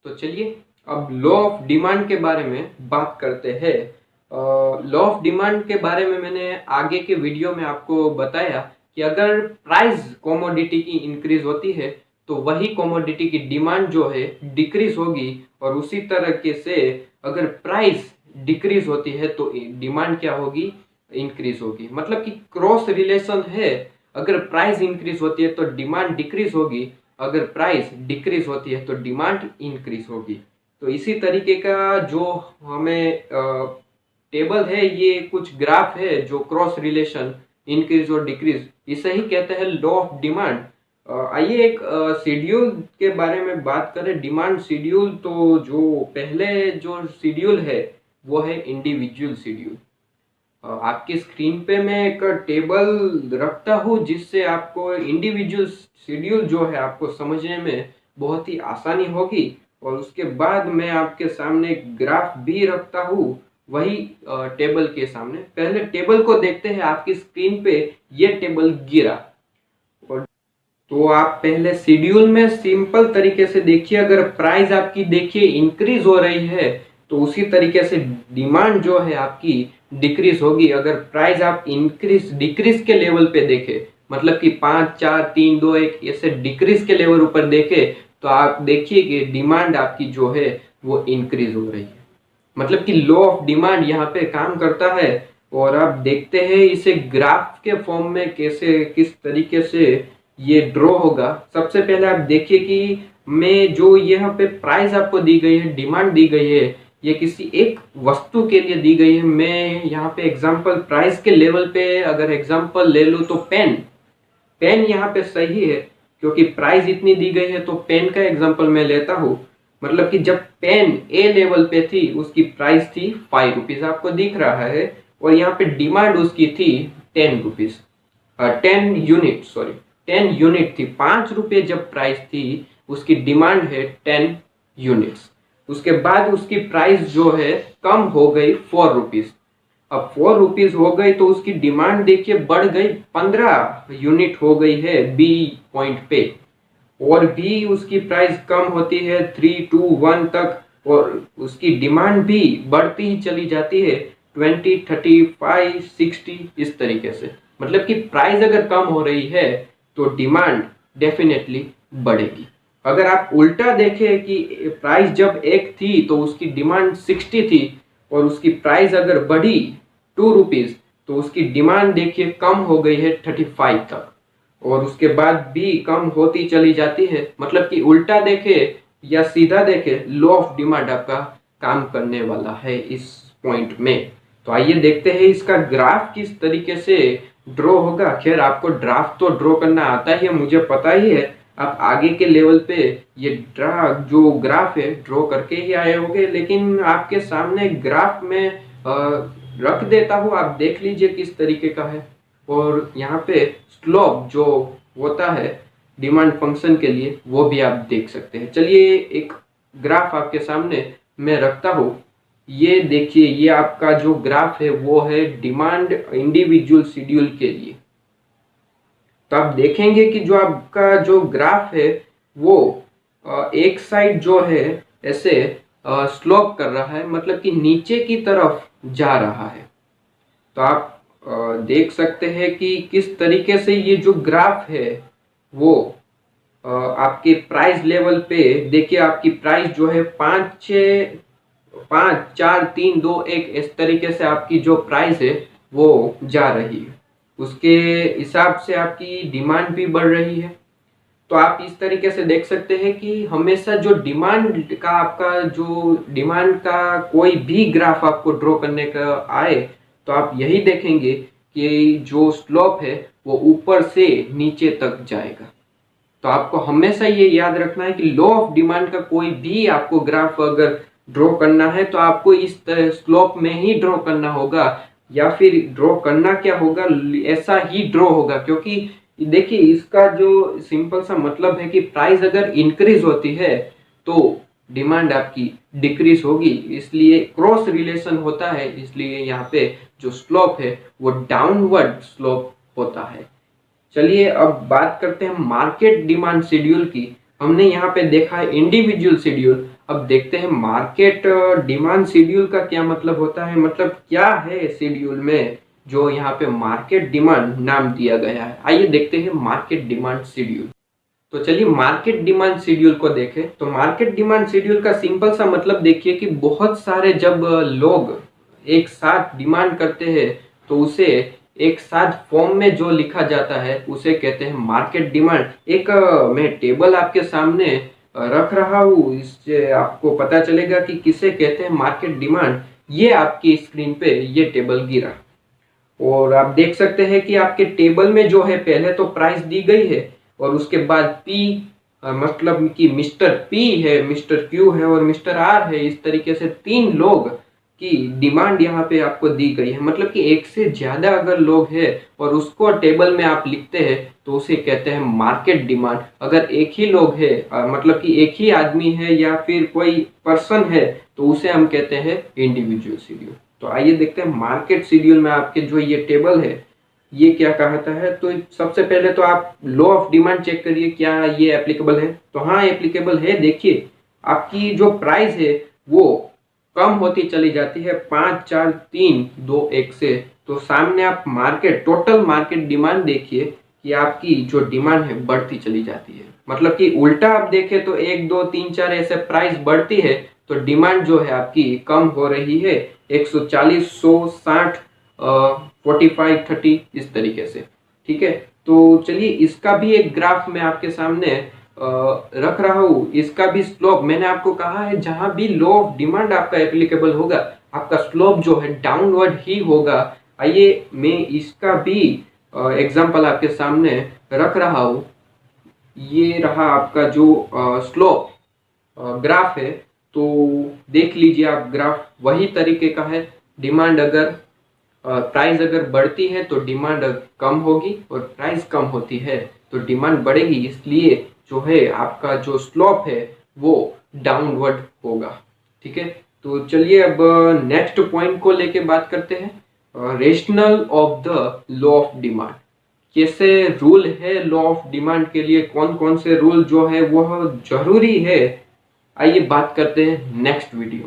तो चलिए अब लॉ ऑफ डिमांड के बारे में बात करते हैं। लॉ ऑफ डिमांड के बारे में मैंने आगे के वीडियो में आपको बताया कि अगर प्राइस कमोडिटी की इंक्रीज होती है तो वही कमोडिटी की डिमांड जो है डिक्रीज होगी, और उसी तरीके से अगर प्राइस डिक्रीज होती है तो डिमांड क्या होगी, इंक्रीज होगी। मतलब कि क्रॉस रिलेशन है, अगर प्राइस इंक्रीज होती है तो डिमांड डिक्रीज होगी, अगर प्राइस डिक्रीज होती है तो डिमांड इंक्रीज होगी। तो इसी तरीके का जो हमें टेबल है, ये कुछ ग्राफ है जो क्रॉस रिलेशन इंक्रीज और डिक्रीज, इसे ही कहते हैं लॉ ऑफ डिमांड। आइए एक शेड्यूल के बारे में बात करें, डिमांड शेड्यूल। तो जो पहले जो शेड्यूल है वो है इंडिविजुअल शेड्यूल। आपकी स्क्रीन पे मैं एक टेबल रखता हूँ जिससे आपको इंडिविजुअल शेड्यूल जो है आपको समझने में बहुत ही आसानी होगी, और उसके बाद मैं आपके सामने एक ग्राफ भी रखता हूँ वही टेबल के सामने। पहले टेबल को देखते हैं, आपकी स्क्रीन पे ये टेबल गिरा, और तो आप पहले शेड्यूल में सिंपल तरीके से देखिए, अगर प्राइस आपकी देखिए इंक्रीज हो रही है तो उसी तरीके से डिमांड जो है आपकी डिक्रीज होगी। अगर प्राइस आप इंक्रीज डिक्रीज के लेवल पे देखें, मतलब कि 5 4 3 2 1 ऐसे डिक्रीज के लेवल ऊपर देखें, तो आप देखिए कि डिमांड आपकी जो है वो इंक्रीज हो रही है। मतलब कि लॉ ऑफ डिमांड यहाँ पे काम करता है। और आप देखते हैं इसे ग्राफ के फॉर्म में कैसे किस तरीके से ये ड्रॉ होगा। सबसे पहले आप देखिए कि मैं जो यहाँ पे प्राइस आपको दी गई है, डिमांड दी गई है, ये किसी एक वस्तु के लिए दी गई है। मैं यहाँ पे एग्जांपल प्राइस के लेवल पे अगर एग्जांपल ले लूँ तो पेन पेन यहाँ पे सही है, क्योंकि प्राइस इतनी दी गई है तो पेन का एग्जांपल मैं लेता हूँ। मतलब कि जब पेन ए लेवल पे थी उसकी प्राइस थी 5 रुपीज, आपको दिख रहा है, और यहाँ पे डिमांड उसकी थी 10 रुपीज, 10 यूनिट, सॉरी 10 यूनिट थी। 5 रुपये जब प्राइस थी उसकी डिमांड है 10 यूनिट्स। उसके बाद उसकी प्राइस जो है कम हो गई 4 रुपीज। अब 4 रुपीज हो गई तो उसकी डिमांड देखिए बढ़ गई, 15 यूनिट हो गई है बी पॉइंट पे, और भी उसकी प्राइस कम होती है 3 2 1 तक, और उसकी डिमांड भी बढ़ती ही चली जाती है 20 35 60 इस तरीके से। मतलब कि प्राइस अगर कम हो रही है तो डिमांड डेफिनेटली बढ़ेगी। अगर आप उल्टा देखें कि प्राइस जब एक थी तो उसकी डिमांड 60 थी, और उसकी प्राइस अगर बढ़ी 2 रुपीज तो उसकी डिमांड देखिए कम हो गई है 35 तक, और उसके बाद भी कम होती चली जाती है। मतलब कि उल्टा देखे या सीधा देखे, लॉ ऑफ डिमांड आपका काम करने वाला है इस पॉइंट में। तो आइए देखते हैं इसका ग्राफ किस तरीके से ड्रॉ होगा। खैर आपको ड्राफ्ट तो ड्रॉ करना आता ही है, मुझे पता ही है, आप आगे के लेवल पे ये जो ग्राफ है ड्रॉ करके ही आए होंगे, लेकिन आपके सामने ग्राफ में रख देता हूँ, आप देख लीजिए किस तरीके का है। और यहाँ पे स्लोप जो होता है डिमांड फंक्शन के लिए वो भी आप देख सकते हैं। चलिए एक ग्राफ आपके सामने मैं रखता हूँ, ये देखिए, ये आपका जो ग्राफ है वो है डिमांड इंडिविजुअल शेड्यूल के लिए। तो आप देखेंगे कि जो आपका जो ग्राफ है वो एक साइड जो है ऐसे स्लोप कर रहा है, मतलब कि नीचे की तरफ जा रहा है। तो आप देख सकते हैं कि किस तरीके से ये जो ग्राफ है वो आपके प्राइस लेवल पे देखिए, आपकी प्राइस जो है 5 4 3 2 1 इस तरीके से आपकी जो प्राइस है वो जा रही है। उसके हिसाब से आपकी डिमांड भी बढ़ रही है। तो आप इस तरीके से देख सकते हैं कि हमेशा जो डिमांड का आपका जो डिमांड का कोई भी ग्राफ आपको ड्रॉ करने का आए तो आप यही देखेंगे कि जो स्लोप है वो ऊपर से नीचे तक जाएगा। तो आपको हमेशा ये याद रखना है कि लॉ ऑफ डिमांड का कोई भी आपको ग्राफ अगर ड्रॉ करना है तो आपको इस स्लोप में ही ड्रॉ करना होगा, या फिर ड्रॉ करना क्या होगा, ऐसा ही ड्रॉ होगा। क्योंकि देखिए इसका जो सिंपल सा मतलब है कि प्राइस अगर इंक्रीज होती है तो डिमांड आपकी डिक्रीज होगी, इसलिए क्रॉस रिलेशन होता है, इसलिए यहाँ पे जो स्लोप है वो डाउनवर्ड स्लोप होता है। चलिए अब बात करते हैं मार्केट डिमांड शेड्यूल की। हमने यहाँ पे देखा है इंडिविजुअल शेड्यूल, अब देखते हैं मार्केट डिमांड शेड्यूल का क्या मतलब होता है, मतलब क्या है शेड्यूल में जो यहाँ पे मार्केट डिमांड नाम दिया गया है। आइए देखते हैं मार्केट डिमांड शेड्यूल। तो चलिए मार्केट डिमांड शेड्यूल को देखें। तो मार्केट डिमांड शेड्यूल का सिंपल सा मतलब देखिए कि बहुत सारे जब लोग एक साथ डिमांड करते हैं तो उसे एक साथ फॉर्म में जो लिखा जाता है उसे कहते हैं मार्केट डिमांड। एक मैं टेबल आपके सामने रख रहा हूँ, इससे आपको पता चलेगा कि किसे कहते हैं मार्केट डिमांड। ये आपकी स्क्रीन पे ये टेबल गिरा और आप देख सकते हैं कि आपके टेबल में जो है पहले तो प्राइस दी गई है और उसके बाद पी मतलब कि मिस्टर पी है, मिस्टर क्यू है और मिस्टर आर है। इस तरीके से तीन लोग की डिमांड यहाँ पे आपको दी गई है। मतलब कि एक से ज्यादा अगर लोग हैं और उसको टेबल में आप लिखते हैं तो उसे कहते हैं मार्केट डिमांड। अगर एक ही लोग है मतलब कि एक ही आदमी है या फिर कोई पर्सन है तो उसे हम कहते हैं इंडिविजुअल शेड्यूल। तो आइए देखते हैं मार्केट शेड्यूल में आपके जो ये टेबल है ये क्या कहता है। तो सबसे पहले तो आप लॉ ऑफ डिमांड चेक करिए क्या ये एप्लीकेबल है। तो हाँ एप्लीकेबल है। देखिए आपकी जो प्राइस है वो कम होती चली जाती है 5 4 3 2 1 से। तो सामने आप मार्केट टोटल मार्केट डिमांड देखिए कि आपकी जो डिमांड है बढ़ती चली जाती है। मतलब कि उल्टा आप देखें तो 1 2 3 4 ऐसे प्राइस बढ़ती है तो डिमांड जो है आपकी कम हो रही है 140 100 60 45 30 इस तरीके से। ठीक है, तो चलिए इसका भी एक ग्राफ मैं आपके सामने रख रहा हूँ। इसका भी स्लोप मैंने आपको कहा है जहां भी लॉ ऑफ डिमांड आपका एप्लीकेबल होगा आपका स्लोप जो है डाउनवर्ड ही होगा। आइए मैं इसका भी एग्जांपल आपके सामने रख रहा हूँ। ये रहा आपका जो स्लोप ग्राफ है। तो देख लीजिए आप ग्राफ वही तरीके का है। डिमांड अगर प्राइस अगर बढ़ती है तो डिमांड कम होगी और प्राइस कम होती है तो डिमांड बढ़ेगी। इसलिए जो है आपका जो स्लोप है वो डाउनवर्ड होगा। ठीक है, तो चलिए अब नेक्स्ट पॉइंट को लेके बात करते हैं। Rational of the law of demand. कैसे रूल है लॉ ऑफ डिमांड के लिए, कौन कौन से रूल जो है वो जरूरी है, आइए बात करते हैं नेक्स्ट वीडियो।